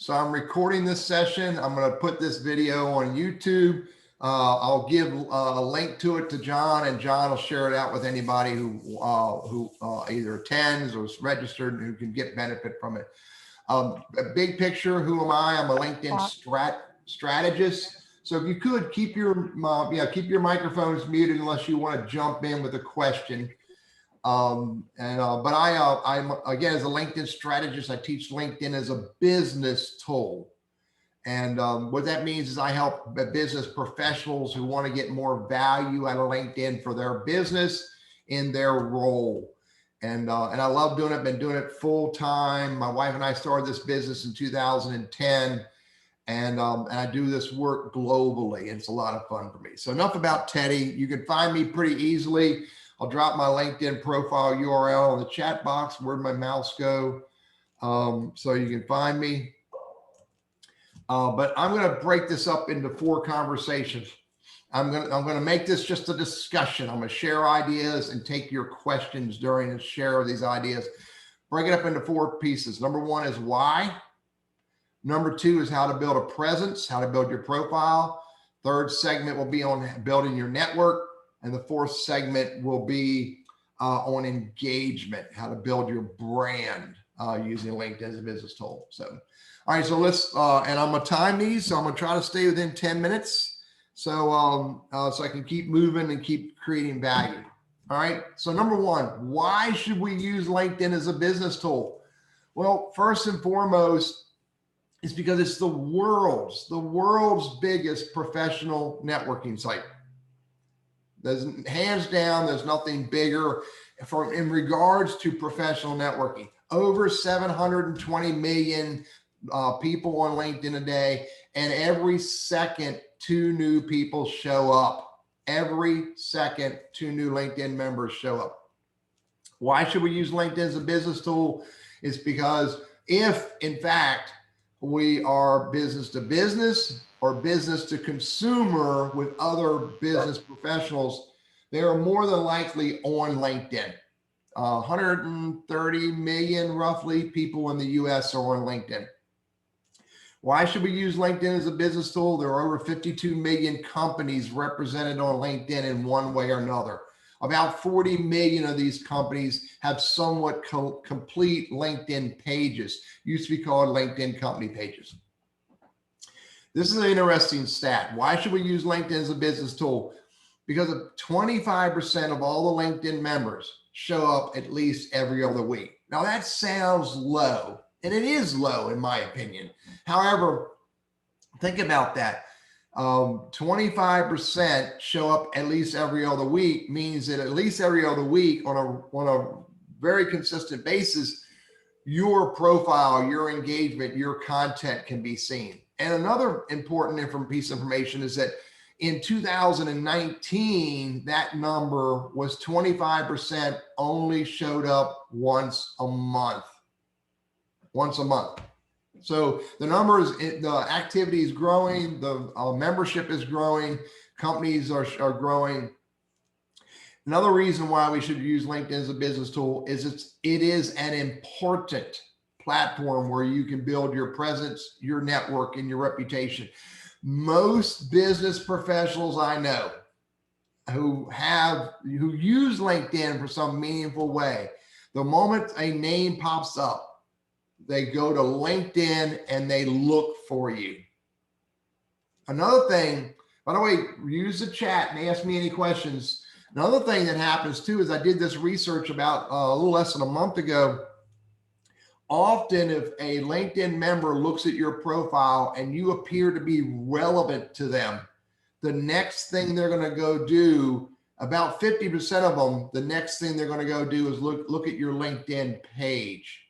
So I'm recording this session. I'm going to put this video on YouTube. I'll give a link to it to John, and John will share it out with anybody who either attends or is registered and who can get benefit from it. A big picture, who am I? I'm a LinkedIn strategist. So if you could keep your microphones muted unless you want to jump in with a question. I'm again, as a LinkedIn strategist, I teach LinkedIn as a business tool. And what that means is I help business professionals who want to get more value out of LinkedIn for their business in their role. And I love doing it, been doing it full time. My wife and I started this business in 2010. And I do this work globally. And it's a lot of fun for me. So enough about Teddy. You can find me pretty easily. I'll drop my LinkedIn profile URL in the chat box. Where'd my mouse go? So you can find me. But I'm going to break this up into 4 conversations. I'm going to make this just a discussion. I'm going to share ideas and take your questions during the share of these ideas. Break it up into 4 pieces. Number 1 is why. Number 2 is how to build a presence, how to build your profile. 3rd segment will be on building your network. And the 4th segment will be on engagement, how to build your brand using LinkedIn as a business tool. So, all right, so let's, and I'm gonna time these. So I'm gonna try to stay within 10 minutes. So, so I can keep moving and keep creating value. All right, so number 1, why should we use LinkedIn as a business tool? Well, first and foremost, it's because it's the world's biggest professional networking site. There's hands down, there's nothing bigger in regards to professional networking. Over 720 million people on LinkedIn a day, and every second 2 new people show up. Every second 2 new LinkedIn members show up. Why should we use LinkedIn as a business tool? It's because if, in fact, we are business to business or business to consumer with other business professionals, they are more than likely on LinkedIn. 130 million roughly people in the US are on LinkedIn. Why should we use LinkedIn as a business tool? There are over 52 million companies represented on LinkedIn in one way or another. About 40 million of these companies have somewhat complete LinkedIn pages. Used to be called LinkedIn company pages. This is an interesting stat. Why should we use LinkedIn as a business tool? Because 25% of all the LinkedIn members show up at least every other week. Now that sounds low, and it is low in my opinion. However, think about that. 25% show up at least every other week means that at least every other week on a very consistent basis, your profile, your engagement, your content can be seen. And another important piece of information is that in 2019, that number was 25% only showed up once a month. So the numbers, the activity is growing, the membership is growing, companies are growing. Another reason why we should use LinkedIn as a business tool is it is an important platform where you can build your presence, your network, and your reputation. Most business professionals I know who use LinkedIn for some meaningful way, the moment a name pops up, they go to LinkedIn and they look for you. Another thing, by the way, use the chat and ask me any questions. Another thing that happens too is I did this research about a little less than a month ago. Often if a LinkedIn member looks at your profile and you appear to be relevant to them, the next thing they're going to go do, about 50% of them, the next thing they're going to go do is look at your LinkedIn page.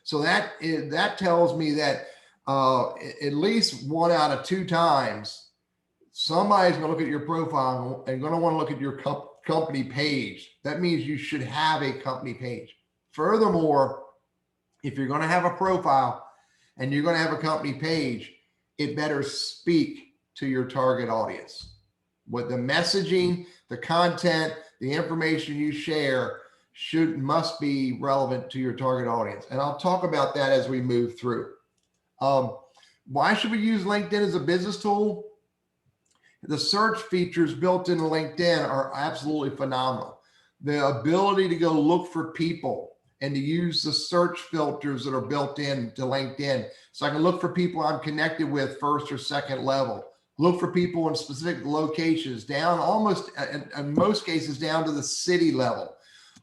So that tells me that at least 1 out of 2 times, somebody's going to look at your profile and going to want to look at your company page. That means you should have a company page. Furthermore, if you're going to have a profile and you're going to have a company page, it better speak to your target audience. With the messaging, the content, the information you share must be relevant to your target audience. And I'll talk about that as we move through. Why should we use LinkedIn as a business tool? The search features built into LinkedIn are absolutely phenomenal. The ability to go look for people and to use the search filters that are built into LinkedIn. So I can look for people I'm connected with first or second level. Look for people in specific locations, down almost, in most cases, down to the city level.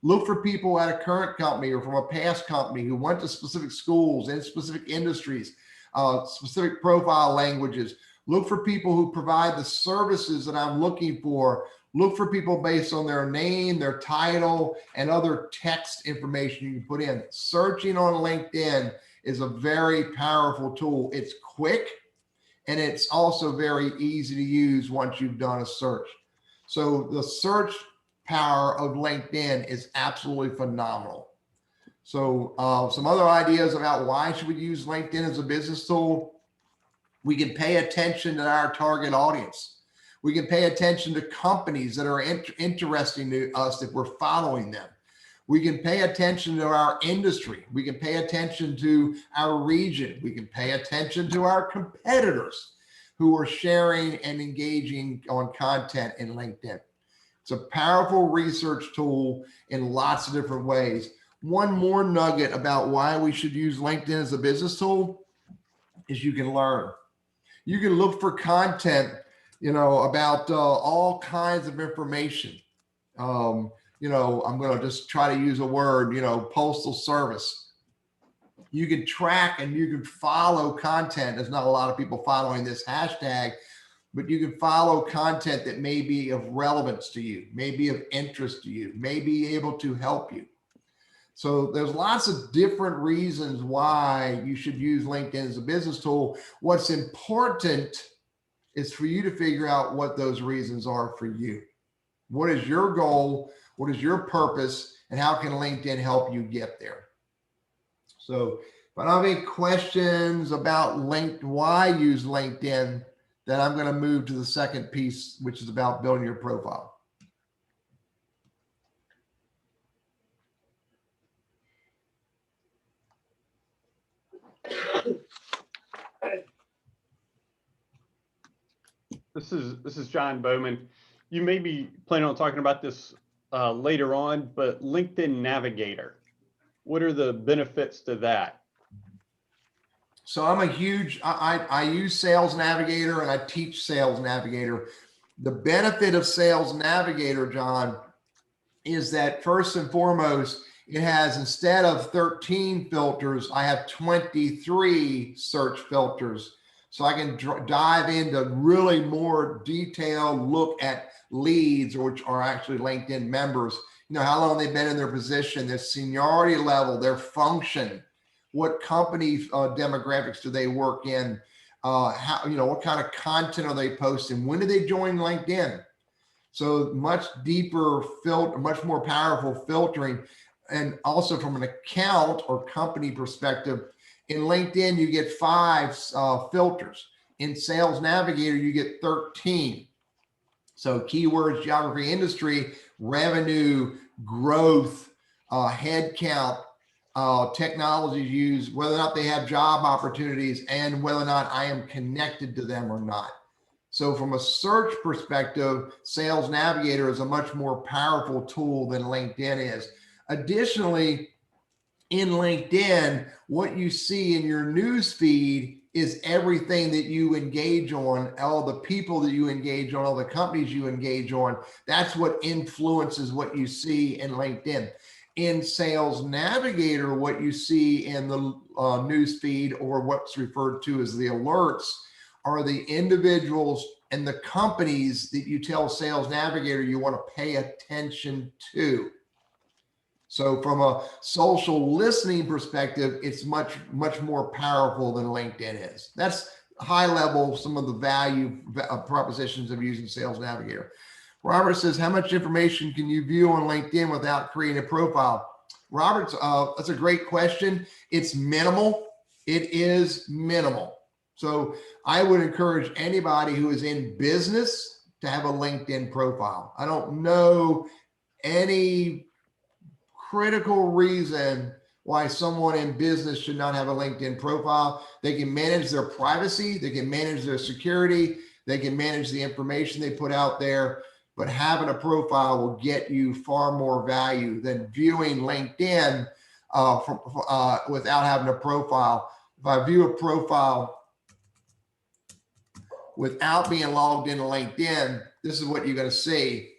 Look for people at a current company or from a past company who went to specific schools in specific industries, specific profile languages. Look for people who provide the services that I'm looking for. Look for people based on their name, their title, and other text information you can put in. Searching on LinkedIn is a very powerful tool. It's quick, and it's also very easy to use once you've done a search. So the search power of LinkedIn is absolutely phenomenal. So some other ideas about why should we use LinkedIn as a business tool? We can pay attention to our target audience. We can pay attention to companies that are interesting to us if we're following them. We can pay attention to our industry. We can pay attention to our region. We can pay attention to our competitors who are sharing and engaging on content in LinkedIn. It's a powerful research tool in lots of different ways. One more nugget about why we should use LinkedIn as a business tool is you can learn. You can look for content, about all kinds of information. I'm going to just try to use a word, postal service. You can track and you can follow content. There's not a lot of people following this hashtag, but you can follow content that may be of relevance to you, may be of interest to you, may be able to help you. So there's lots of different reasons why you should use LinkedIn as a business tool. What's important is for you to figure out what those reasons are for you. What is your goal? What is your purpose? And how can LinkedIn help you get there? So if I don't have any questions about why use LinkedIn, then I'm going to move to the second piece, which is about building your profile. This is John Bowman. You may be planning on talking about this later on, but LinkedIn Navigator, what are the benefits to that? So I'm a huge, I use Sales Navigator and I teach Sales Navigator. The benefit of Sales Navigator, John, is that first and foremost, it has, instead of 13 filters, I have 23 search filters. So I can dive into really more detailed look at leads, which are actually LinkedIn members. How long they've been in their position, their seniority level, their function, what company demographics do they work in, what kind of content are they posting, when did they join LinkedIn? So much deeper filter, much more powerful filtering. And also from an account or company perspective, in LinkedIn, you get 5 filters. In Sales Navigator, you get 13. So keywords, geography, industry, revenue, growth, headcount, technologies used, whether or not they have job opportunities, and whether or not I am connected to them or not. So from a search perspective, Sales Navigator is a much more powerful tool than LinkedIn is. Additionally, in LinkedIn, what you see in your news feed is everything that you engage on, all the people that you engage on, all the companies you engage on. That's what influences what you see in LinkedIn. In Sales Navigator, what you see in the news feed, or what's referred to as the alerts, are the individuals and the companies that you tell Sales Navigator you want to pay attention to. So from a social listening perspective, it's much more powerful than LinkedIn is. That's high level, some of the value propositions of using Sales Navigator. Robert says, how much information can you view on LinkedIn without creating a profile? Robert, that's a great question. It's minimal. It is minimal. So I would encourage anybody who is in business to have a LinkedIn profile. I don't know any critical reason why someone in business should not have a LinkedIn profile. They can manage their privacy, they can manage their security, they can manage the information they put out there, but having a profile will get you far more value than viewing LinkedIn without having a profile. If I view a profile without being logged into LinkedIn, this is what you're going to see.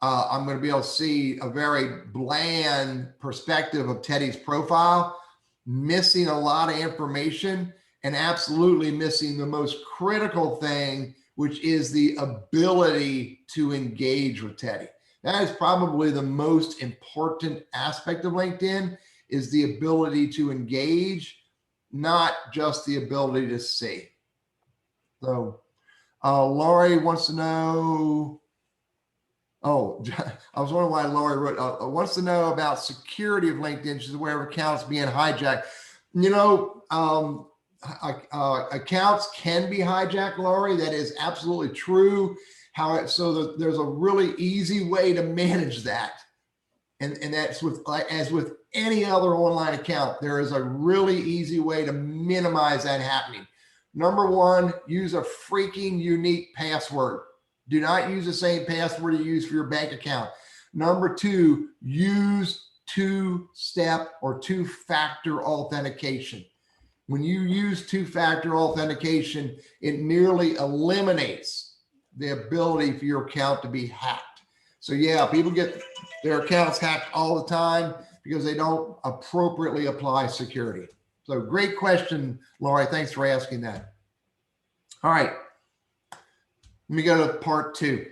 I'm going to be able to see a very bland perspective of Teddy's profile, missing a lot of information and absolutely missing the most critical thing, which is the ability to engage with Teddy. That is probably the most important aspect of LinkedIn, is the ability to engage, not just the ability to see. So Laurie wants to know, oh, I was wondering why Laurie wrote, wants to know about security of LinkedIn. She's aware of accounts being hijacked. You know, accounts can be hijacked, Laurie. That is absolutely true. There's a really easy way to manage that. And that's as with any other online account, there is a really easy way to minimize that happening. Number one, use a freaking unique password. Do not use the same password you use for your bank account. Number two, use two-step or two-factor authentication. When you use two-factor authentication, it nearly eliminates the ability for your account to be hacked. So yeah, people get their accounts hacked all the time because they don't appropriately apply security. So great question, Laurie. Thanks for asking that. All right, let me go to part two.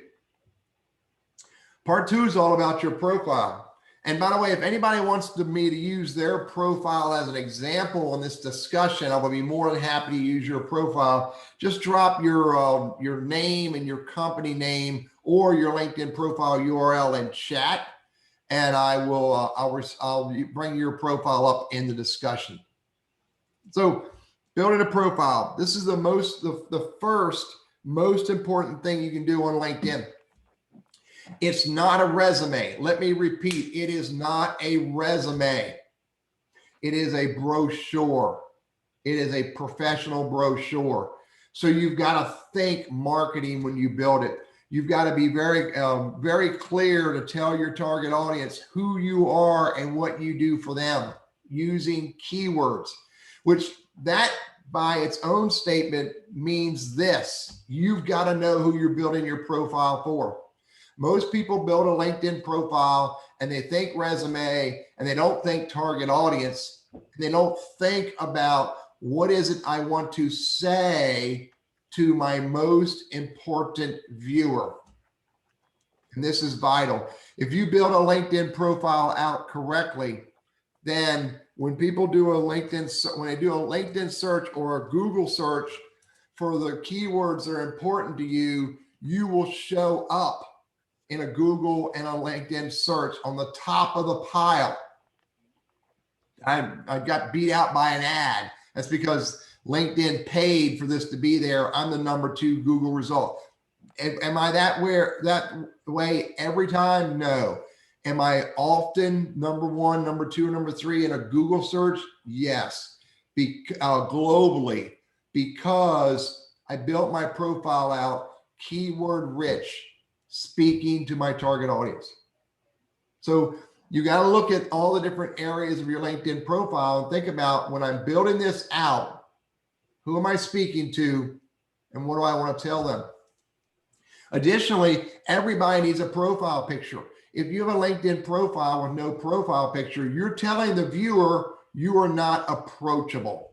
Part two is all about your profile. And by the way, if anybody wants me to use their profile as an example in this discussion, I will be more than happy to use your profile. Just drop your name and your company name or your LinkedIn profile URL in chat, and I'll bring your profile up in the discussion. So building a profile. This is the first most important thing you can do on LinkedIn. It's not a resume. Let me repeat, it is not a resume. It is a brochure. It is a professional brochure. So you've got to think marketing when you build it. You've got to be very clear to tell your target audience who you are and what you do for them using keywords, which that by its own statement means this: you've got to know who you're building your profile for. Most people build a LinkedIn profile and they think resume and they don't think target audience. They don't think about what is it I want to say to my most important viewer. And this is vital. If you build a LinkedIn profile out correctly, then when people do when they do a LinkedIn search or a Google search for the keywords that are important to you, you will show up in a Google and a LinkedIn search on the top of the pile. I got beat out by an ad. That's because LinkedIn paid for this to be there. I'm the #2 Google result. Am I that way every time? No. Am I often #1, #2, #3 in a Google search? Yes. Globally, because I built my profile out keyword rich, speaking to my target audience. So you got to look at all the different areas of your LinkedIn profile and think about, when I'm building this out, who am I speaking to and what do I want to tell them? Additionally, everybody needs a profile picture. If you have a LinkedIn profile with no profile picture, you're telling the viewer you are not approachable.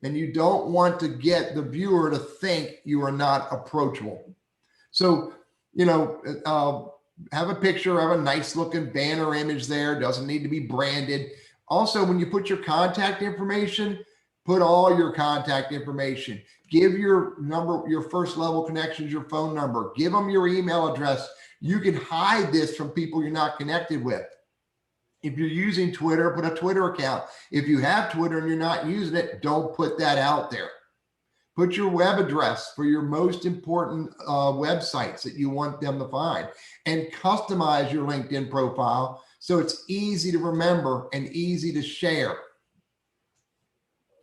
And you don't want to get the viewer to think you are not approachable. So, have a picture, have a nice looking banner image there. Doesn't need to be branded. Also, when you put your contact information, put all your contact information. Give your number, your first level connections, your phone number. Give them your email address. You can hide this from people you're not connected with. If you're using Twitter, put a Twitter account. If you have Twitter and you're not using it, don't put that out there. Put your web address for your most important websites that you want them to find, and customize your LinkedIn profile so it's easy to remember and easy to share.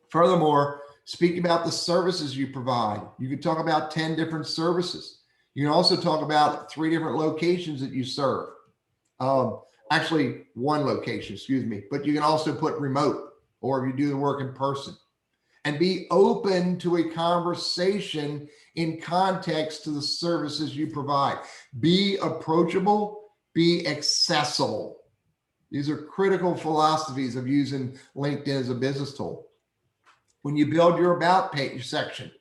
Furthermore, speak about the services you provide. You can talk about 10 different services. You can also talk about 3 different locations that you serve. Actually, 1 location, excuse me, but you can also put remote, or if you do the work in person. And be open to a conversation in context to the services you provide. Be approachable, be accessible. These are critical philosophies of using LinkedIn as a business tool. When you build your about page section,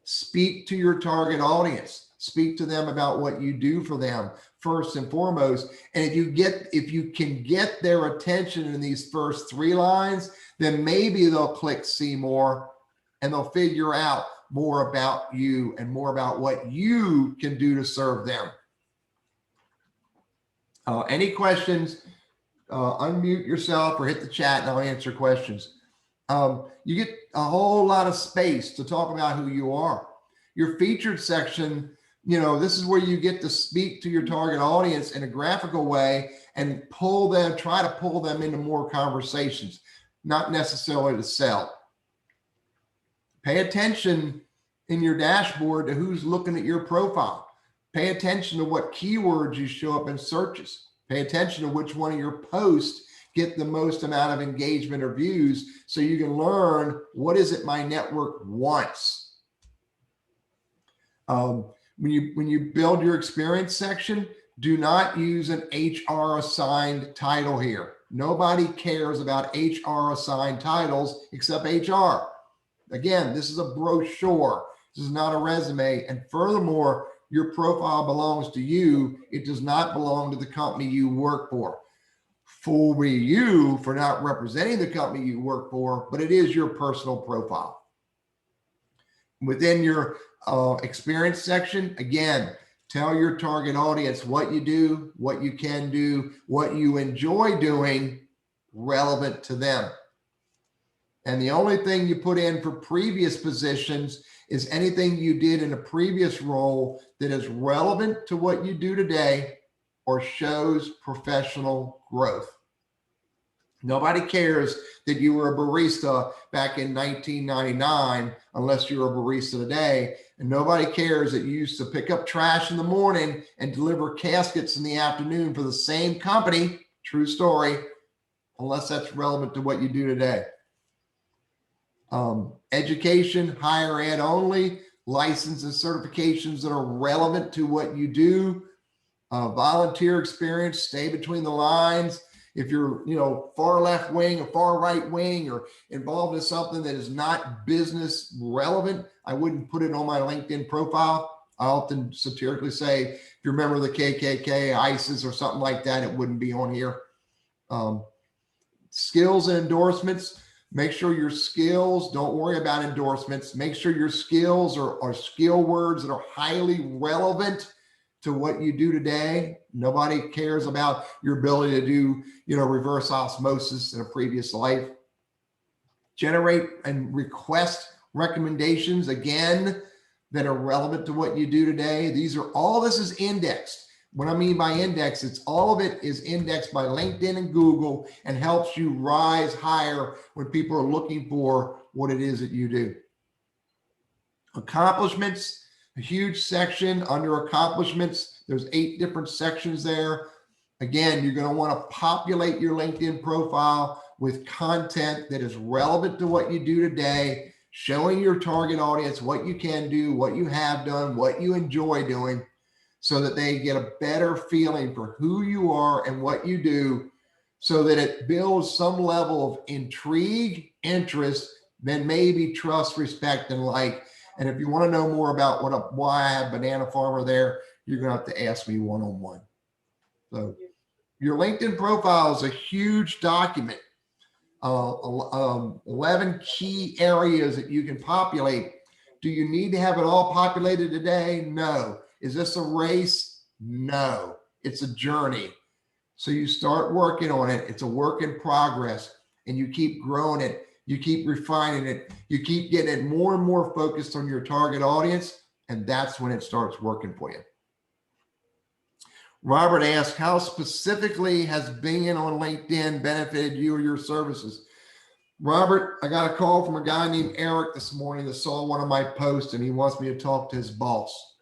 speak to your target audience. Speak to them about what you do for them first and foremost. And if you can get their attention in these first 3 lines, then maybe they'll click see more and they'll figure out more about you and more about what you can do to serve them. Any questions? Unmute yourself or hit the chat and I'll answer questions. You get a whole lot of space to talk about who you are. Your featured section, this is where you get to speak to your target audience in a graphical way and try to pull them into more conversations, not necessarily to sell. Pay attention in your dashboard to who's looking at your profile. Pay attention to what keywords you show up in searches. Pay attention to which one of your posts get the most amount of engagement or views so you can learn what is it my network wants. When you build your experience section, do not use an HR assigned title here. Nobody cares about HR assigned titles except HR. Again, this is a brochure. This is not a resume. And furthermore, your profile belongs to you. It does not belong to the company you work for. Fool be you for not representing the company you work for, but it is your personal profile. Within your experience section, again, tell your target audience what you do, what you can do, what you enjoy doing, relevant to them. And the only thing you put in for previous positions is anything you did in a previous role that is relevant to what you do today or shows professional growth. Nobody cares that you were a barista back in 1999 unless you're a barista today. And nobody cares that you used to pick up trash in the morning and deliver caskets in the afternoon for the same company, true story, unless that's relevant to what you do today. Education, higher ed only, license and certifications that are relevant to what you do. Volunteer experience, stay between the lines. If you're, far left wing or far right wing or involved in something that is not business relevant, I wouldn't put it on my LinkedIn profile. I often satirically say, if you're a member of the KKK, ISIS, or something like that, it wouldn't be on here. Skills and endorsements. Make sure your skills, don't worry about endorsements. Make sure your skills are skill words that are highly relevant to what you do today. Nobody cares about your ability to do, reverse osmosis in a previous life. Generate and request recommendations, again, that are relevant to what you do today. This is indexed. What I mean by index, all of it is indexed by LinkedIn and Google and helps you rise higher when people are looking for what it is that you do. Accomplishments, a huge section under accomplishments. There's 8 different sections there. Again, you're going to want to populate your LinkedIn profile with content that is relevant to what you do today, showing your target audience what you can do, what you have done, what you enjoy doing, so that they get a better feeling for who you are and what you do, so that it builds some level of intrigue, interest, then maybe trust, respect, and like. And if you want to know more about why I have Banana Farmer there, you're going to have to ask me one-on-one. So your LinkedIn profile is a huge document. 11 key areas that you can populate. Do you need to have it all populated today? No. Is this a race? No. It's a journey. So you start working on it. It's a work in progress, and you keep growing it. You keep refining it. You keep getting it more and more focused on your target audience, and that's when it starts working for you. Robert asked, how specifically has being on LinkedIn benefited you or your services? Robert, I got a call from a guy named Eric this morning that saw one of my posts and he wants me to talk to his boss.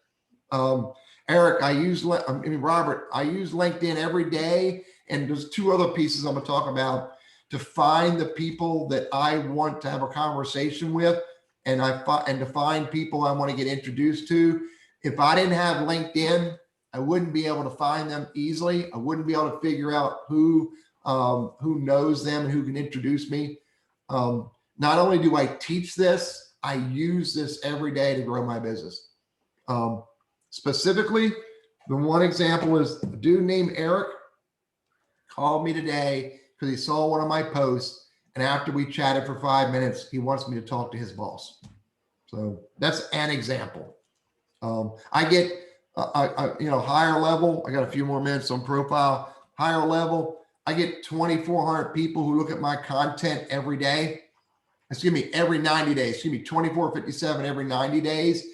Eric, Robert, I use LinkedIn every day, and there's two other pieces I'm gonna talk about to find the people that I want to have a conversation with, and to find people I want to get introduced to. If I didn't have LinkedIn, I wouldn't be able to find them easily. I wouldn't be able to figure out who knows them and who can introduce me. Not only do I teach this, I use this every day to grow my business. Specifically, the one example is a dude named Eric called me today because he saw one of my posts, and after we chatted for 5 minutes, he wants me to talk to his boss. So that's an example. I get, higher level. I got a few more minutes on profile. Higher level, I get 2,400 people who look at my content every day. Every 90 days. 2457 every 90 days.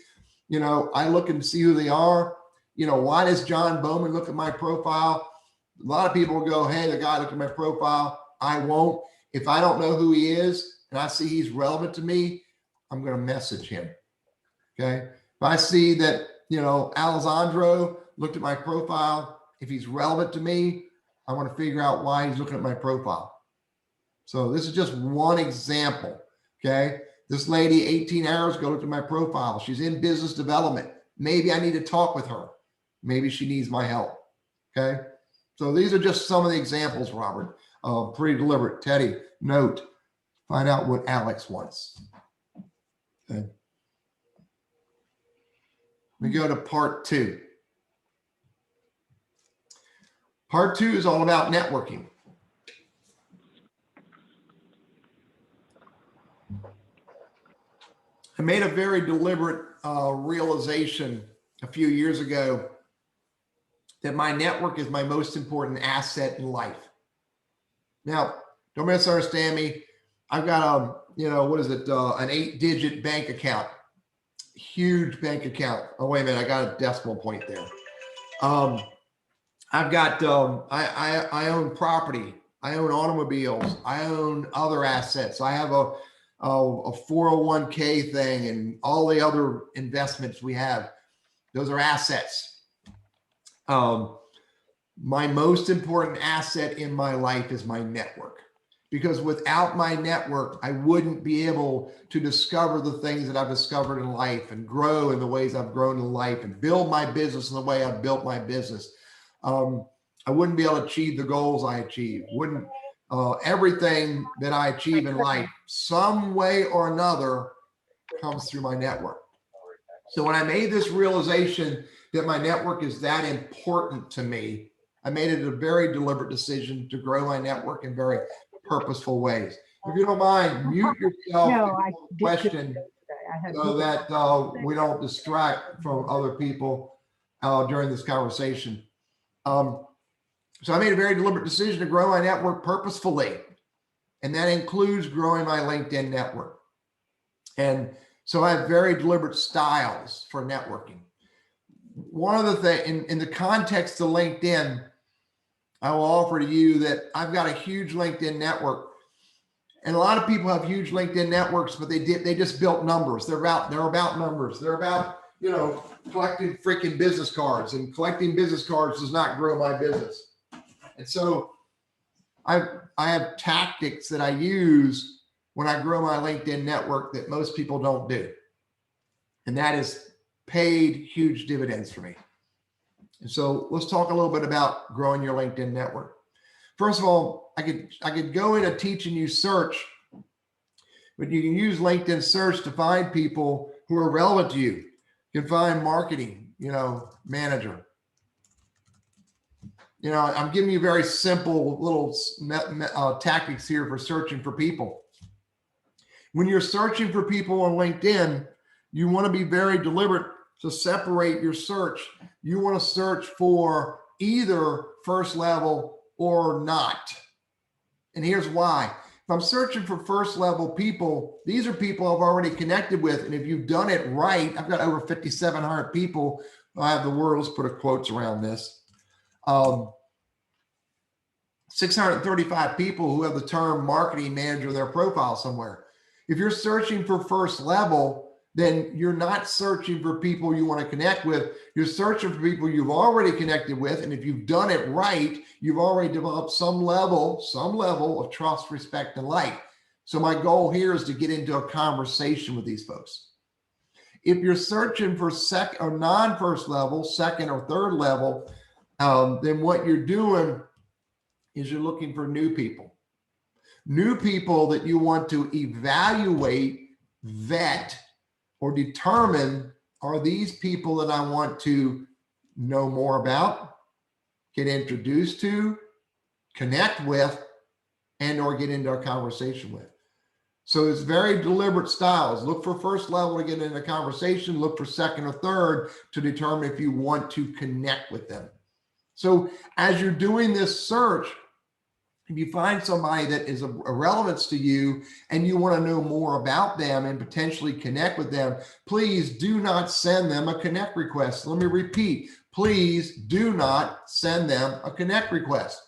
I look and see who they are. Why does John Bowman look at my profile? A lot of people will go, hey, the guy looked at my profile. I won't. If I don't know who he is and I see he's relevant to me, I'm going to message him. Okay. If I see that, Alessandro looked at my profile, if he's relevant to me, I want to figure out why he's looking at my profile. So this is just one example. Okay. This lady 18 hours ago looked at my profile. She's in business development. Maybe I need to talk with her. Maybe she needs my help. Okay. So these are just some of the examples, Robert. Pretty deliberate. Teddy, note, find out what Alex wants. Okay. We go to part 2. Part 2 is all about networking. I made a very deliberate realization a few years ago that my network is my most important asset in life. Now, don't misunderstand me. I've got an 8-digit bank account, huge bank account. Oh, wait a minute, I got a decimal point there. I've got, I own property. I own automobiles. I own other assets. I have a 401k thing and all the other investments we have. Those are assets. My most important asset in my life is my network, because without my network, I wouldn't be able to discover the things that I've discovered in life and grow in the ways I've grown in life and build my business in the way I've built my business. I wouldn't be able to achieve the goals I achieve. Everything that I achieve in life, some way or another, comes through my network. So when I made this realization that my network is that important to me, I made it a very deliberate decision to grow my network in very purposeful ways. If you don't mind, mute yourself question so that we don't distract from other people during this conversation. So I made a very deliberate decision to grow my network purposefully, and that includes growing my LinkedIn network. And so I have very deliberate styles for networking. One of the things in the context of LinkedIn, I will offer to you that I've got a huge LinkedIn network, and a lot of people have huge LinkedIn networks, but they just built numbers. They're about numbers. They're about collecting freaking business cards, and collecting business cards does not grow my business. And so I have tactics that I use when I grow my LinkedIn network that most people don't do. And that is paid huge dividends for me. And so let's talk a little bit about growing your LinkedIn network. First of all, I could go in a teach and use search, but you can use LinkedIn search to find people who are relevant to you. You can find marketing, manager. I'm giving you very simple little tactics here for searching for people. When you're searching for people on LinkedIn, you want to be very deliberate to separate your search. You want to search for either first level or not. And here's why. If I'm searching for first level people, these are people I've already connected with. And if you've done it right, I've got over 5,700 people. I have the world, let's put a quotes around this. 635 people who have the term marketing manager in their profile somewhere. If you're searching for first level, then you're not searching for people you want to connect with. You're searching for people you've already connected with. And if you've done it right, you've already developed some level of trust, respect, and like. So my goal here is to get into a conversation with these folks. If you're searching for second or non-first level, second or third level, then what you're doing is you're looking for new people that you want to evaluate, vet, or determine, are these people that I want to know more about, get introduced to, connect with, and or get into a conversation with. So it's very deliberate styles. Look for first level to get into a conversation, look for second or third to determine if you want to connect with them. So as you're doing this search, if you find somebody that is of relevance to you and you want to know more about them and potentially connect with them, please do not send them a connect request. Let me repeat, please do not send them a connect request.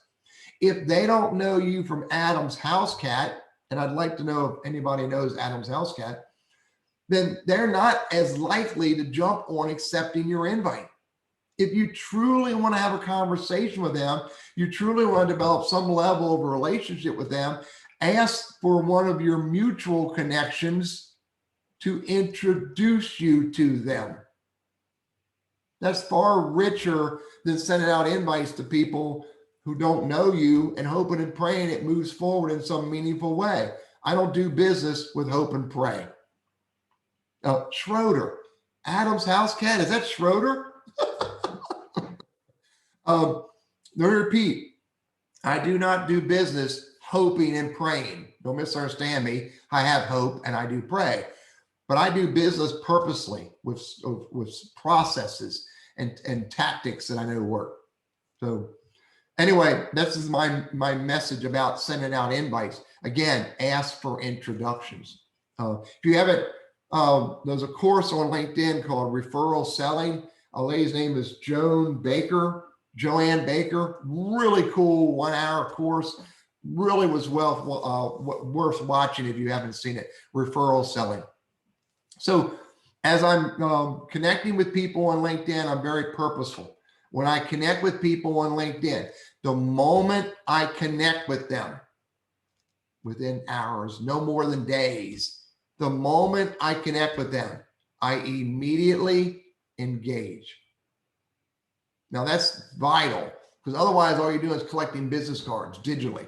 If they don't know you from Adam's House Cat, and I'd like to know if anybody knows Adam's House Cat, then they're not as likely to jump on accepting your invite. If you truly want to have a conversation with them, you truly want to develop some level of a relationship with them, ask for one of your mutual connections to introduce you to them. That's far richer than sending out invites to people who don't know you and hoping and praying it moves forward in some meaningful way. I don't do business with hope and pray. Schroeder, Adam's House Cat, is that Schroeder? Let me repeat, I do not do business hoping and praying. Don't misunderstand me. I have hope and I do pray, but I do business purposely with processes and tactics that I know work. So anyway, this is my message about sending out invites. Again, ask for introductions. If you haven't, there's a course on LinkedIn called Referral Selling. A lady's name is Joanne Baker, really cool 1 hour course. Really was worth watching if you haven't seen it. Referral Selling. So as I'm connecting with people on LinkedIn, I'm very purposeful. When I connect with people on LinkedIn, the moment I connect with them, within hours, no more than days, the moment I connect with them, I immediately engage. Now that's vital, because otherwise all you're doing is collecting business cards digitally.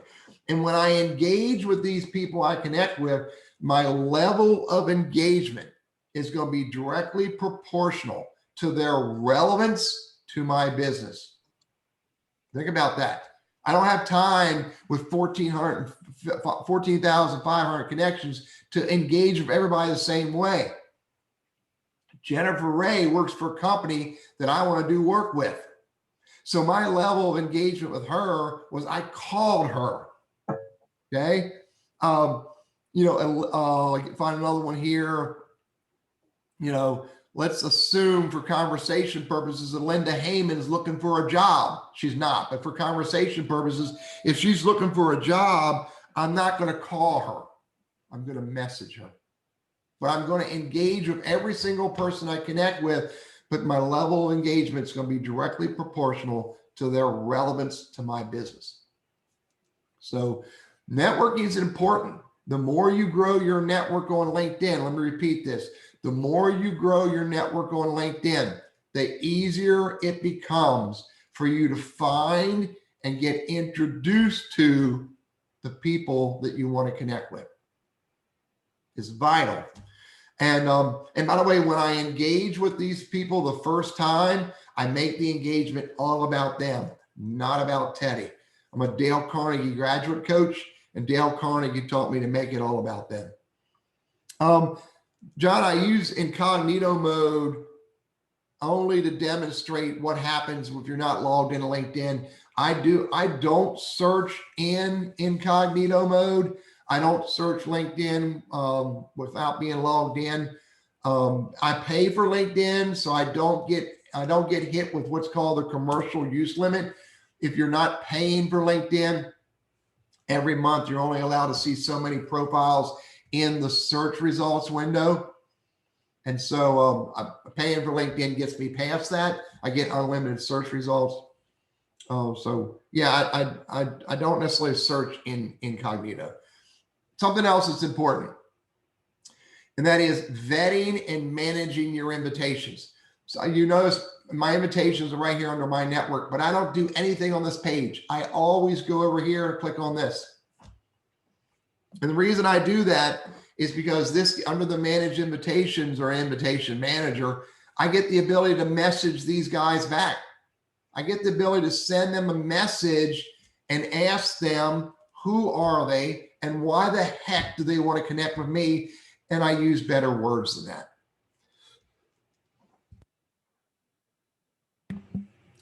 And when I engage with these people I connect with, my level of engagement is going to be directly proportional to their relevance to my business. Think about that. I don't have time with 14,500 connections to engage with everybody the same way. Jennifer Ray works for a company that I want to do work with. So my level of engagement with her was I called her. Okay. Find another one here. Let's assume for conversation purposes that Linda Heyman is looking for a job. She's not, but for conversation purposes, if she's looking for a job, I'm not going to call her. I'm going to message her. But I'm going to engage with every single person I connect with, but my level of engagement is going to be directly proportional to their relevance to my business. So networking is important. The more you grow your network on LinkedIn, let me repeat this. The more you grow your network on LinkedIn, the easier it becomes for you to find and get introduced to the people that you want to connect with. It's vital. And by the way, when I engage with these people the first time, I make the engagement all about them, not about Teddy. I'm a Dale Carnegie graduate coach, and Dale Carnegie taught me to make it all about them. John, I use incognito mode only to demonstrate what happens if you're not logged into LinkedIn. I don't search in incognito mode. I don't search LinkedIn without being logged in. I pay for LinkedIn, so I don't get hit with what's called the commercial use limit. If you're not paying for LinkedIn, every month you're only allowed to see so many profiles in the search results window. And so paying for LinkedIn gets me past that. I get unlimited search results. So yeah, I don't necessarily search in incognito. Something else that's important, and that is vetting and managing your invitations. So you notice my invitations are right here under my network, but I don't do anything on this page. I always go over here and click on this. And the reason I do that is because this, under the manage invitations or invitation manager, I get the ability to message these guys back. I get the ability to send them a message and ask them, who are they and why the heck do they want to connect with me? And I use better words than that.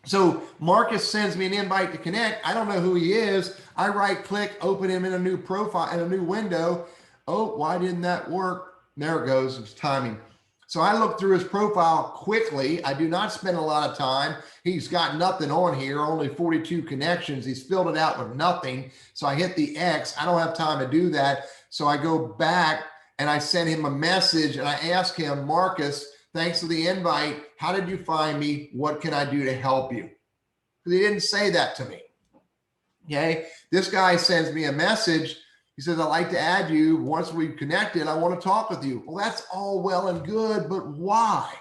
So Marcus sends me an invite to connect. I don't know who he is. I right click, open him in a new profile, in a new window. Oh, why didn't that work? There it goes, it's timing. So I look through his profile quickly. I do not spend a lot of time. He's got nothing on here, only 42 connections. He's filled it out with nothing. So I hit the X. I don't have time to do that. So I go back and I send him a message and I ask him, Marcus, thanks for the invite. How did you find me? What can I do to help you? Because he didn't say that to me. Okay. This guy sends me a message. He says, I'd like to add you. Once we've connected, I want to talk with you. Well, that's all well and good, but why?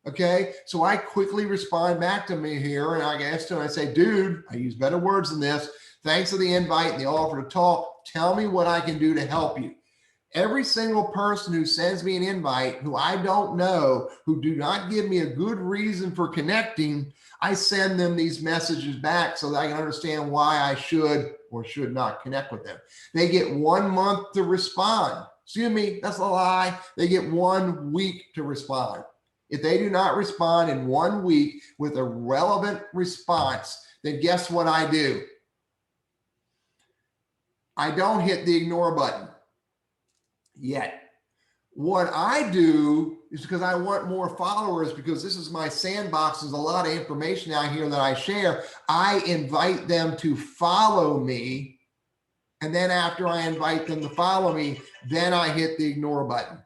Okay. So I quickly respond back to me here and I asked him, I say, dude, I use better words than this. Thanks for the invite and the offer to talk. Tell me what I can do to help you. Every single person who sends me an invite, who I don't know, who do not give me a good reason for connecting, I send them these messages back so that I can understand why I should or should not connect with them. They get 1 month to respond. Excuse me, that's a lie. They get 1 week to respond. If they do not respond in 1 week with a relevant response, then guess what I do? I don't hit the ignore button yet. What I do is, because I want more followers, because this is my sandbox, there's a lot of information out here that I share, I invite them to follow me. And then after I invite them to follow me, then I hit the ignore button.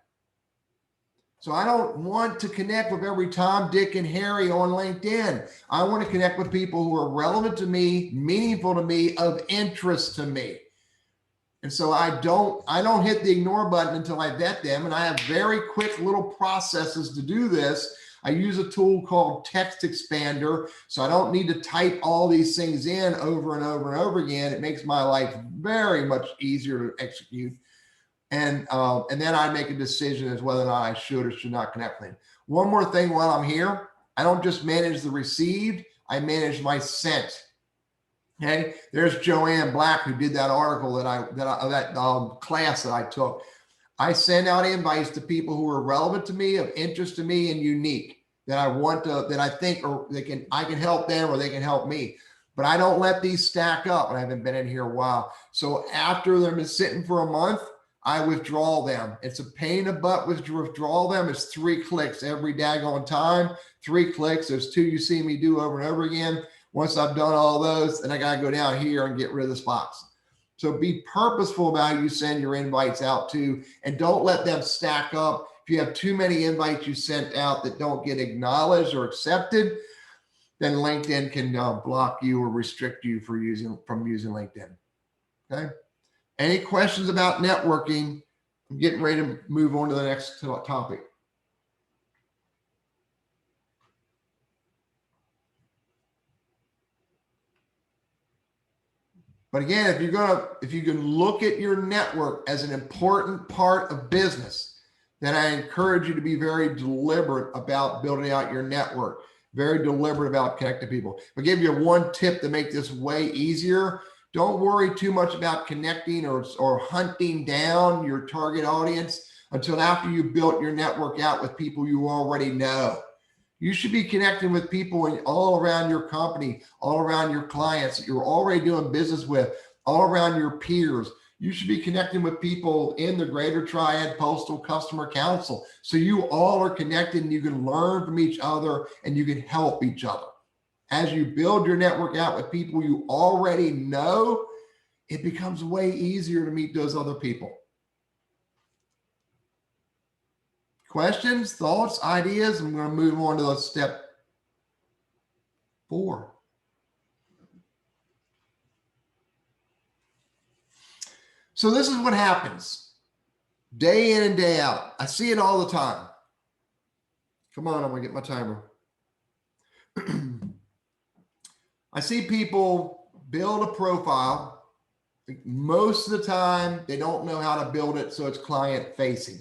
So I don't want to connect with every Tom, Dick, and Harry on LinkedIn. I want to connect with people who are relevant to me, meaningful to me, of interest to me. And so I don't hit the ignore button until I vet them. And I have very quick little processes to do this. I use a tool called Text Expander. So I don't need to type all these things in over and over and over again. It makes my life very much easier to execute. And then I make a decision as whether or not I should or should not connect with them. One more thing while I'm here, I don't just manage the received, I manage my sent. Okay, there's Joanne Black, who did that article that class that I took. I send out invites to people who are relevant to me, of interest to me, and unique, that I want to, that I think, or I can help them or they can help me. But I don't let these stack up, and I haven't been in here a while. So after they've been sitting for a month, I withdraw them. It's a pain in the butt to withdraw them. It's 3 clicks every daggone time. 3 clicks. There's 2 you see me do over and over again. Once I've done all those, then I got to go down here and get rid of this box. So be purposeful about who you send your invites out to, and don't let them stack up. If you have too many invites you sent out that don't get acknowledged or accepted, then LinkedIn can block you or restrict you from using LinkedIn. Okay. Any questions about networking? I'm getting ready to move on to the next topic. But again, if you can look at your network as an important part of business, then I encourage you to be very deliberate about building out your network, very deliberate about connecting people. I'll give you one tip to make this way easier. Don't worry too much about connecting or hunting down your target audience until after you've built your network out with people you already know. You should be connecting with people all around your company, all around your clients that you're already doing business with, all around your peers. You should be connecting with people in the greater Triad Postal Customer Council. So you all are connected and you can learn from each other and you can help each other. as you build your network out with people you already know, it becomes way easier to meet those other people. Questions, thoughts, ideas? I'm going to move on to step 4. So this is what happens day in and day out. I see it all the time. Come on, I'm going to get my timer. I see people build a profile. Most of the time, they don't know how to build it, so it's client facing.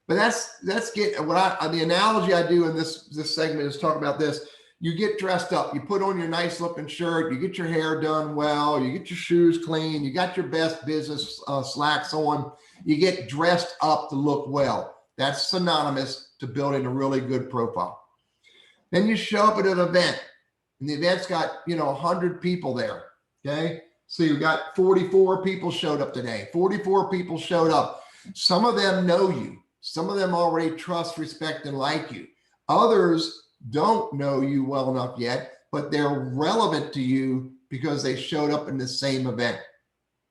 But that's get what the analogy I do in this segment is talk about this. You get dressed up, you put on your nice looking shirt, you get your hair done well, you get your shoes clean, you got your best business slacks on, you get dressed up to look well. That's synonymous to building a really good profile. Then you show up at an event, and the event's got 100 people there. Okay, so you got 44 people showed up today. 44 people showed up. Some of them know you. Some of them already trust, respect, and like you. Others don't know you well enough yet, but they're relevant to you because they showed up in the same event.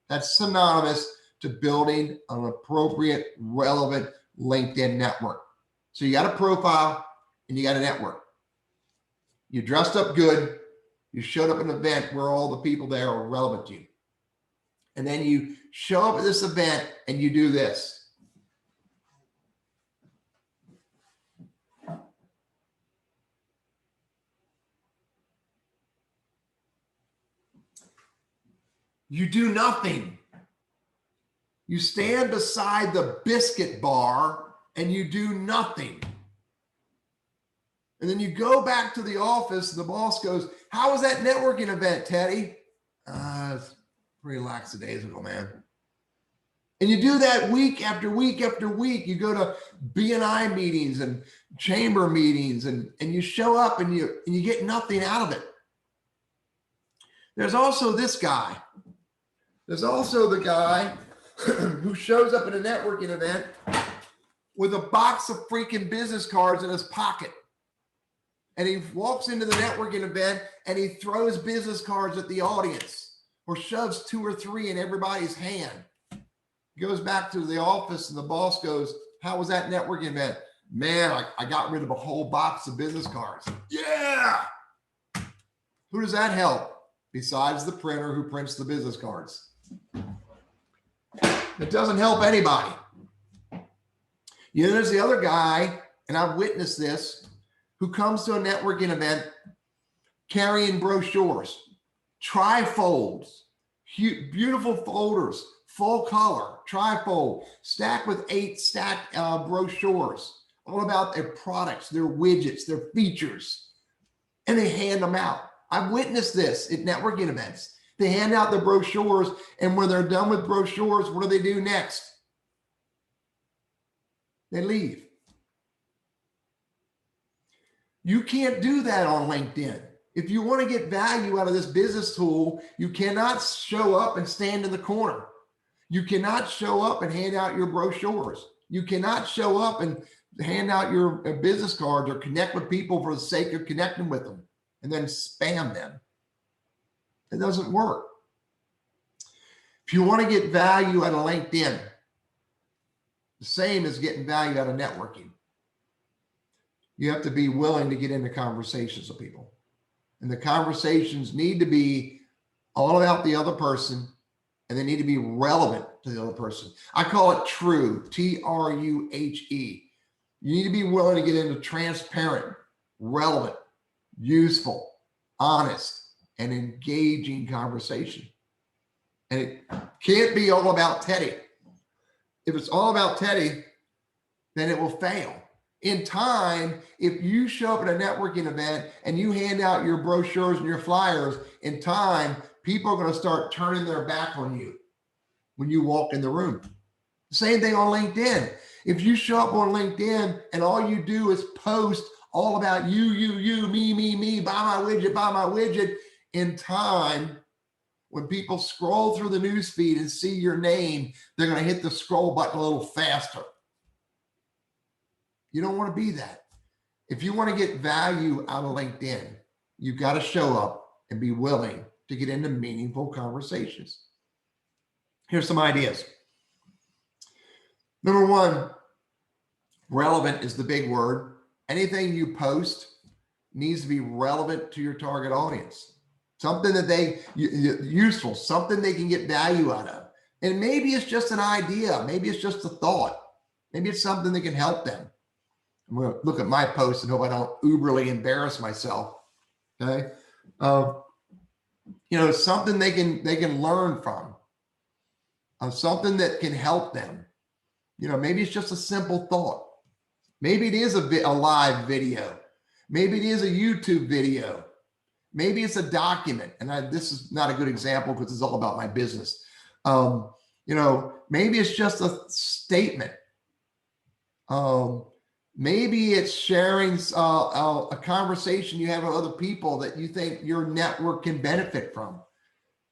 That's synonymous to building an appropriate, relevant LinkedIn network. So you got a profile and you got a network. You dressed up good. You showed up at an event where all the people there are relevant to you. And then you show up at this event and you do this. You do nothing. You stand beside the biscuit bar and you do nothing. And then you go back to the office and the boss goes, "How was that networking event, Teddy?" It's pretty lackadaisical, man. And you do that week after week after week. You go to B&I meetings and chamber meetings and you show up and you get nothing out of it. There's also this guy. There's also the guy who shows up at a networking event with a box of freaking business cards in his pocket. And he walks into the networking event and he throws business cards at the audience or shoves 2 or 3 in everybody's hand. He goes back to the office and the boss goes, "How was that networking event?" "Man, I got rid of a whole box of business cards." "Yeah." Who does that help besides the printer who prints the business cards? It doesn't help anybody. There's the other guy, and I've witnessed this, who comes to a networking event carrying brochures, trifolds, beautiful folders, full color, trifold, stacked with 8 stacked brochures, all about their products, their widgets, their features, and they hand them out. I've witnessed this at networking events. They hand out the brochures, and when they're done with brochures, what do? Next? They leave. You can't do that on LinkedIn. If you want to get value out of this business tool, you cannot show up and stand in the corner. You cannot show up and hand out your brochures. You cannot show up and hand out your business cards or connect with people for the sake of connecting with them and then spam them. It doesn't work. If you want to get value out of LinkedIn, the same as getting value out of networking. You have to be willing to get into conversations with people. And the conversations need to be all about the other person, and they need to be relevant to the other person. I call it true, T-R-U-H-E. You need to be willing to get into transparent, relevant, useful, honest, and engaging conversation. And it can't be all about Teddy. If it's all about Teddy, then it will fail. In time, if you show up at a networking event and you hand out your brochures and your flyers, in time, people are going to start turning their back on you when you walk in the room. Same thing on LinkedIn. If you show up on LinkedIn and all you do is post all about you, me, buy my widget, in time, when people scroll through the newsfeed and see your name, they're going to hit the scroll button a little faster. You don't want to be that. If you want to get value out of LinkedIn, you've got to show up and be willing to get into meaningful conversations. Here's some ideas. Number one, relevant is the big word. Anything you post needs to be relevant to your target audience. Something that useful, something they can get value out of. And maybe it's just an idea. Maybe it's just a thought. Maybe it's something that can help them. I'm going to look at my post and hope I don't uberly embarrass myself. Okay. Something they can learn from, something that can help them. Maybe it's just a simple thought. Maybe it is a live video. Maybe it is a YouTube video. Maybe it's a document. And this is not a good example because it's all about my business. Maybe it's just a statement. Maybe it's sharing a conversation you have with other people that you think your network can benefit from.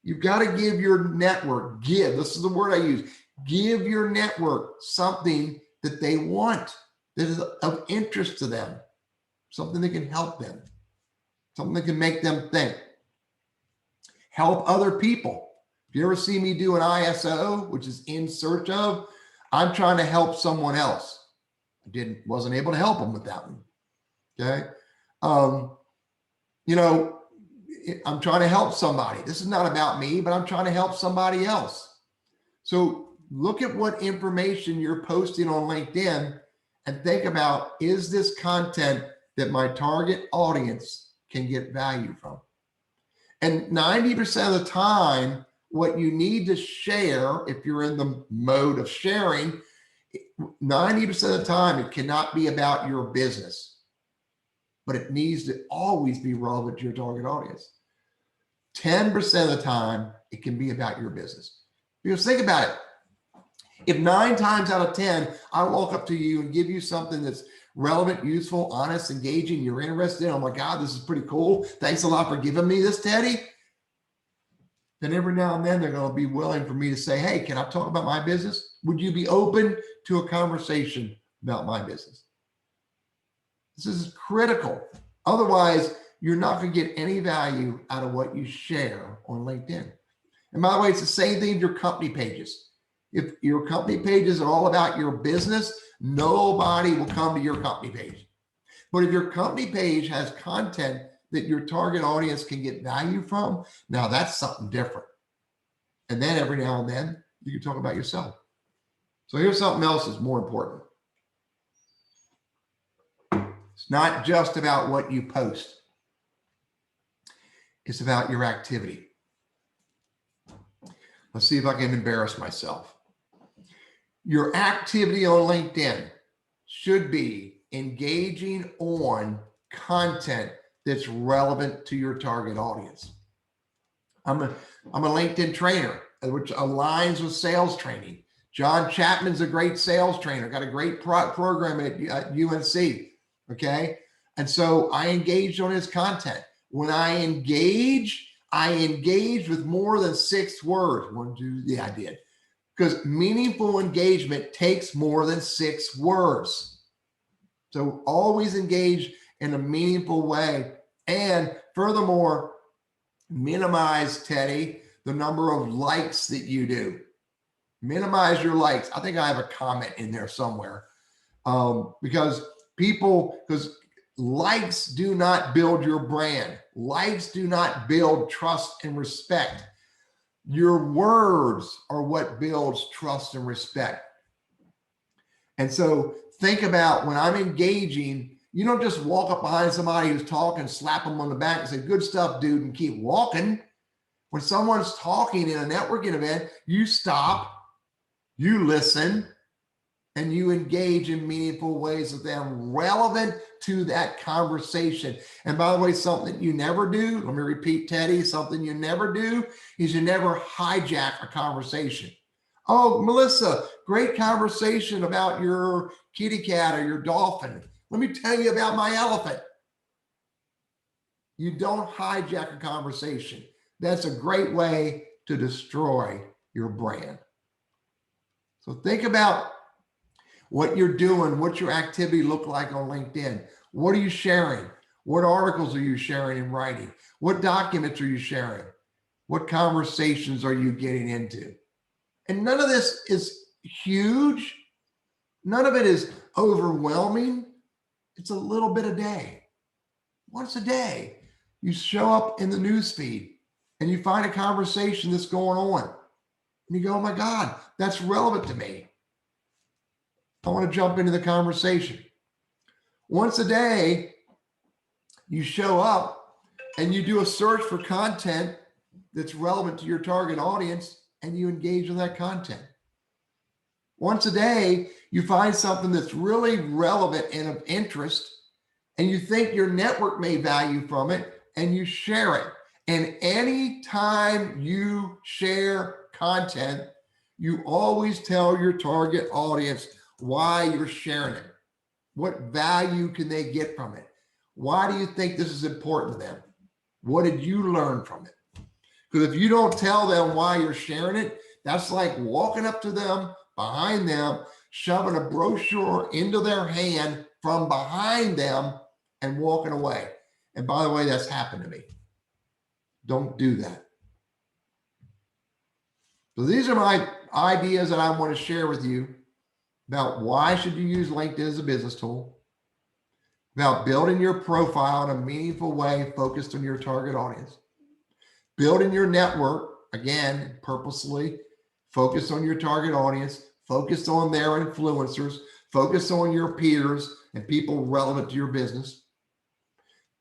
You've got to give your network, this is the word I use, give your network something that they want, that is of interest to them, something that can help them, something that can make them think. Help other people. If you ever see me do an ISO, which is in search of, I'm trying to help someone else. Wasn't able to help them with that one. Okay. I'm trying to help somebody. This is not about me, but I'm trying to help somebody else. So look at what information you're posting on LinkedIn and think about, is this content that my target audience can get value from? And 90% of the time, what you need to share, if you're in the mode of sharing, 90% of the time, it cannot be about your business, but it needs to always be relevant to your target audience. 10% of the time, it can be about your business. Because think about it. If 9 times out of 10, I walk up to you and give you something that's relevant, useful, honest, engaging, you're interested in, oh my God, this is pretty cool. Thanks a lot for giving me this, Teddy. Then every now and then they're going to be willing for me to say, hey, can I talk about my business? Would you be open to a conversation about my business? This is critical. Otherwise, you're not going to get any value out of what you share on LinkedIn. And by the way, it's the same thing with your company pages. If your company pages are all about your business, nobody will come to your company page. But if your company page has content that your target audience can get value from, now that's something different. And then every now and then you can talk about yourself. So here's something else that's more important. It's not just about what you post. It's about your activity. Let's see if I can embarrass myself. Your activity on LinkedIn should be engaging on content that's relevant to your target audience. I'm a LinkedIn trainer, which aligns with sales training. John Chapman's a great sales trainer, got a great program at UNC. Okay. And so I engaged on his content. When I engage with more than 6 words. 1, 2, yeah, I did. Because meaningful engagement takes more than 6 words. So always engage in a meaningful way. And furthermore, minimize, Teddy, the number of likes that you do. Minimize your likes. I think I have a comment in there somewhere because likes do not build your brand. Likes do not build trust and respect. Your words are what builds trust and respect. And so think about when I'm engaging, you don't just walk up behind somebody who's talking, slap them on the back and say, good stuff, dude, and keep walking. When someone's talking in a networking event, you stop, you listen, and you engage in meaningful ways with them relevant to that conversation. And by the way, something you never do, let me repeat, Teddy, something you never do is you never hijack a conversation. Oh, Melissa, great conversation about your kitty cat or your dolphin. Let me tell you about my elephant. You don't hijack a conversation. That's a great way to destroy your brand. So think about what you're doing, what's your activity look like on LinkedIn? What are you sharing? What articles are you sharing and writing? What documents are you sharing? What conversations are you getting into? And none of this is huge. None of it is overwhelming. It's a little bit a day. Once a day, you show up in the news feed and you find a conversation that's going on. And you go, oh my God, that's relevant to me. I want to jump into the conversation. Once a day, you show up and you do a search for content that's relevant to your target audience and you engage in that content. Once a day, you find something that's really relevant and of interest and you think your network may value from it and you share it. And anytime you share content, you always tell your target audience why you're sharing it. What value can they get from it? Why do you think this is important to them? What did you learn from it? Because if you don't tell them why you're sharing it, that's like walking up to them, behind them, shoving a brochure into their hand from behind them and walking away. And by the way, that's happened to me. Don't do that. So these are my ideas that I want to share with you about why should you use LinkedIn as a business tool, about building your profile in a meaningful way focused on your target audience, building your network, again, purposely focused on your target audience, focused on their influencers, focused on your peers and people relevant to your business,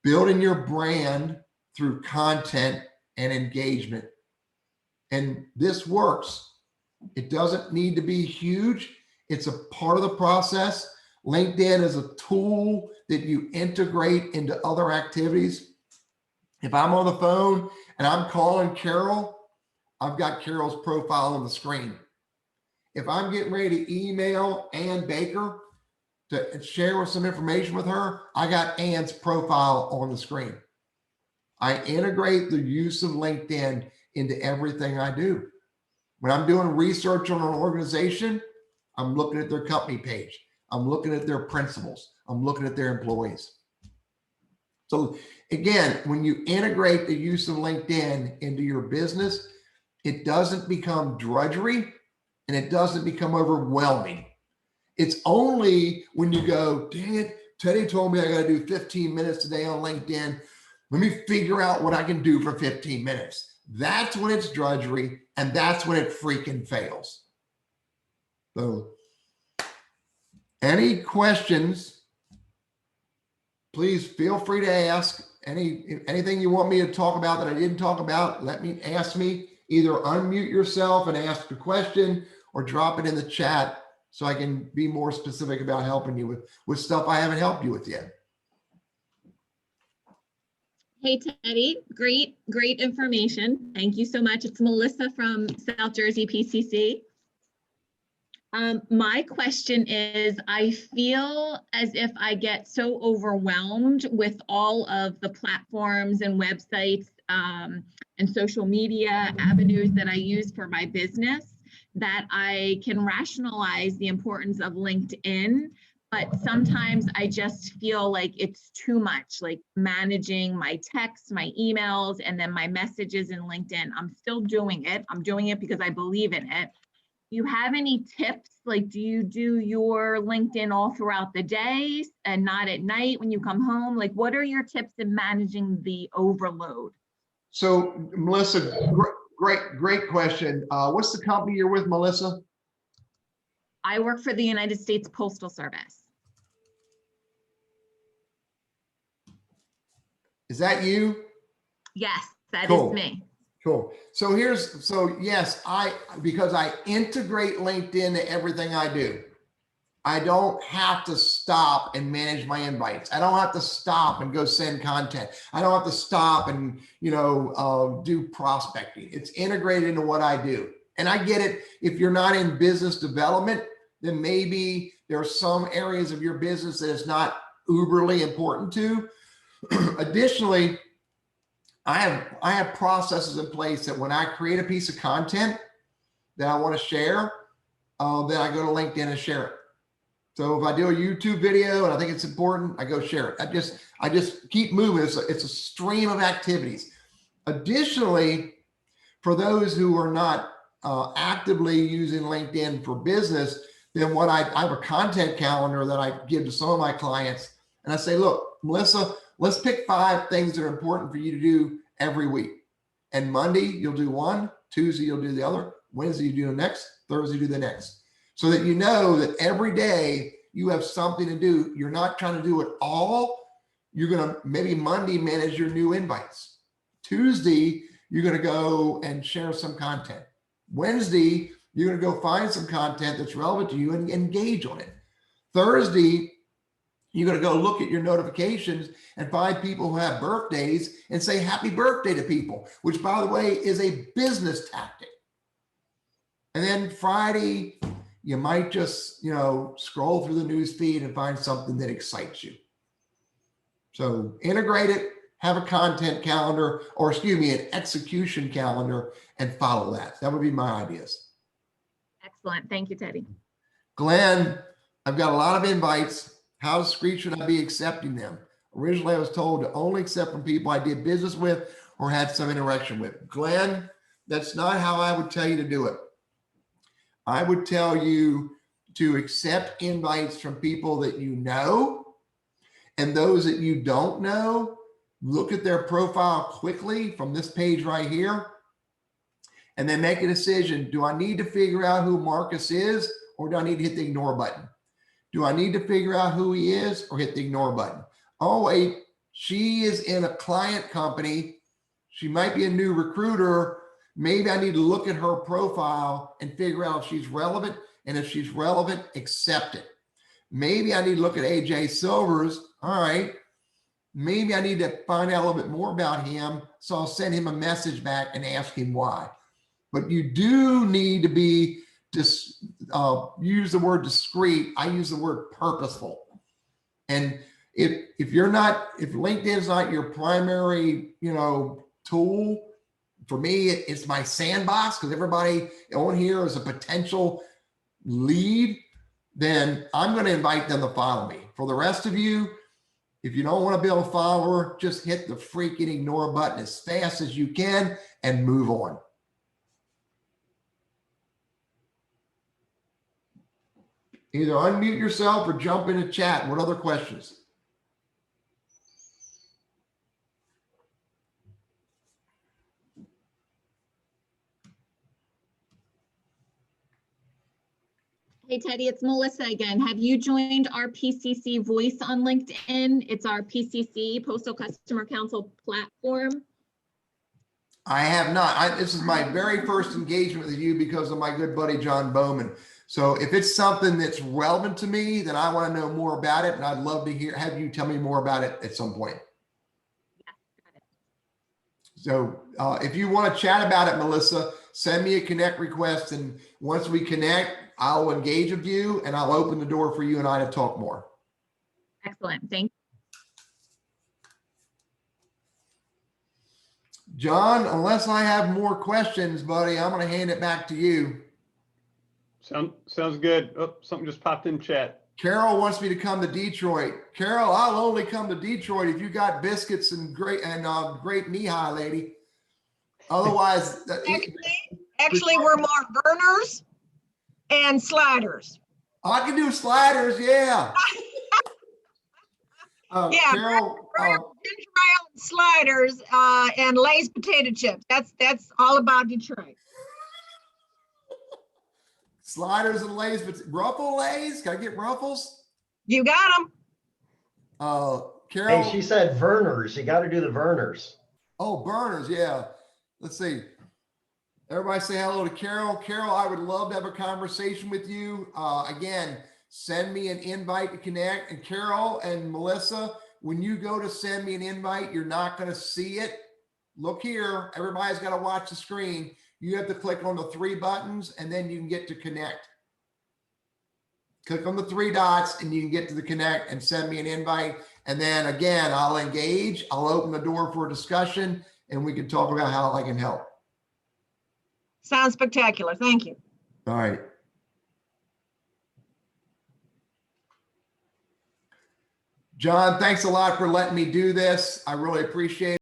building your brand through content and engagement. And this works. It doesn't need to be huge. It's a part of the process. LinkedIn is a tool that you integrate into other activities. If I'm on the phone and I'm calling Carol, I've got Carol's profile on the screen. If I'm getting ready to email Ann Baker to share some information with her, I got Ann's profile on the screen. I integrate the use of LinkedIn into everything I do. When I'm doing research on an organization, I'm looking at their company page. I'm looking at their principals. I'm looking at their employees. So again, when you integrate the use of LinkedIn into your business, it doesn't become drudgery and it doesn't become overwhelming. It's only when you go, dang it, Teddy told me I got to do 15 minutes today on LinkedIn. Let me figure out what I can do for 15 minutes. That's when it's drudgery and that's when it freaking fails. So any questions, please feel free to ask. Anything you want me to talk about that I didn't talk about, ask me. Either unmute yourself and ask a question or drop it in the chat so I can be more specific about helping you with stuff I haven't helped you with yet. Hey, Teddy, great information. Thank you so much. It's Melissa from South Jersey PCC. My question is, I feel as if I get so overwhelmed with all of the platforms and websites and social media avenues that I use for my business that I can rationalize the importance of LinkedIn, but sometimes I just feel like it's too much, like managing my texts, my emails, and then my messages in LinkedIn. I'm still doing it. I'm doing it because I believe in it. Do you have any tips? Like, do you do your LinkedIn all throughout the day and not at night when you come home? Like, what are your tips in managing the overload? So Melissa, great question. What's the company you're with, Melissa? I work for the United States Postal Service. Is that you? Yes, that Cool. is me. Cool. So yes, because I integrate LinkedIn to everything I do. I don't have to stop and manage my invites. I don't have to stop and go send content. I don't have to stop and, do prospecting. It's integrated into what I do. And I get it. If you're not in business development, then maybe there are some areas of your business that is not uberly important to. Additionally, I have processes in place that when I create a piece of content that I want to share, then I go to LinkedIn and share it. So if I do a YouTube video and I think it's important, I go share it. I just keep moving. It's a stream of activities. Additionally, for those who are not actively using LinkedIn for business, then I have a content calendar that I give to some of my clients. And I say, look, Melissa, let's pick 5 things that are important for you to do every week. And Monday, you'll do one. Tuesday, you'll do the other. Wednesday, you do the next. Thursday, you do the next. So that you know that every day you have something to do. You're not trying to do it all. You're going to maybe Monday manage your new invites. Tuesday, you're going to go and share some content. Wednesday, you're going to go find some content that's relevant to you and engage on it. Thursday, you're going to go look at your notifications and find people who have birthdays and say happy birthday to people, which, by the way, is a business tactic. And then Friday, you might just, scroll through the news feed and find something that excites you. So integrate it, have a content calendar, or an execution calendar, and follow that. That would be my ideas. Excellent. Thank you, Teddy. Glenn, I've got a lot of invites. How discreet should I be accepting them? Originally, I was told to only accept from people I did business with or had some interaction with. Glenn, that's not how I would tell you to do it. I would tell you to accept invites from people that you know, and those that you don't know, look at their profile quickly from this page right here, and then make a decision. Do I need to figure out who Marcus is, or do I need to hit the ignore button? Do I need to figure out who he is or hit the ignore button? Oh, wait, she is in a client company. She might be a new recruiter. Maybe I need to look at her profile and figure out if she's relevant. And if she's relevant, accept it. Maybe I need to look at AJ Silvers. All right. Maybe I need to find out a little bit more about him. So I'll send him a message back and ask him why. But you do need to be use the word discreet. I use the word purposeful. And if LinkedIn is not your primary, tool, for me, it's my sandbox, because everybody on here is a potential lead, then I'm going to invite them to follow me. For the rest of you, if you don't want to be able to follow her, just hit the freaking ignore button as fast as you can and move on. Either unmute yourself or jump into chat. What other questions? Hey, Teddy, it's Melissa again. Have you joined our PCC voice on LinkedIn? It's our PCC, Postal Customer Council platform. I have not. This is my very first engagement with you because of my good buddy, John Bowman. So if it's something that's relevant to me, then I want to know more about it. And I'd love to have you tell me more about it at some point. Yeah, got it. So if you want to chat about it, Melissa, send me a connect request. And once we connect, I'll engage with you and I'll open the door for you and I to talk more. Excellent. Thank you. John, unless I have more questions, buddy, I'm going to hand it back to you. Sounds good. Oh, something just popped in chat. Carol wants me to come to Detroit. Carol, I'll only come to Detroit if you got biscuits and great knee-high, lady. Otherwise, actually, we're more burners and sliders. I can do sliders, yeah. Yeah, Carol, ginger ale sliders and Lay's potato chips. That's all about Detroit. Sliders and Lays, but Ruffle Lays? Can I get Ruffles? You got them. Carol. Hey, she said Verners. You got to do the Verners. Oh, burners, yeah. Let's see. Everybody say hello to Carol. Carol, I would love to have a conversation with you. Again, send me an invite to connect. And Carol and Melissa, when you go to send me an invite, you're not going to see it. Look here. Everybody's got to watch the screen. You have to click on the 3 buttons and then you can get to connect. Click on the 3 dots and you can get to the connect and send me an invite. And then again, I'll engage. I'll open the door for a discussion and we can talk about how I can help. Sounds spectacular. Thank you. All right. John, thanks a lot for letting me do this. I really appreciate it.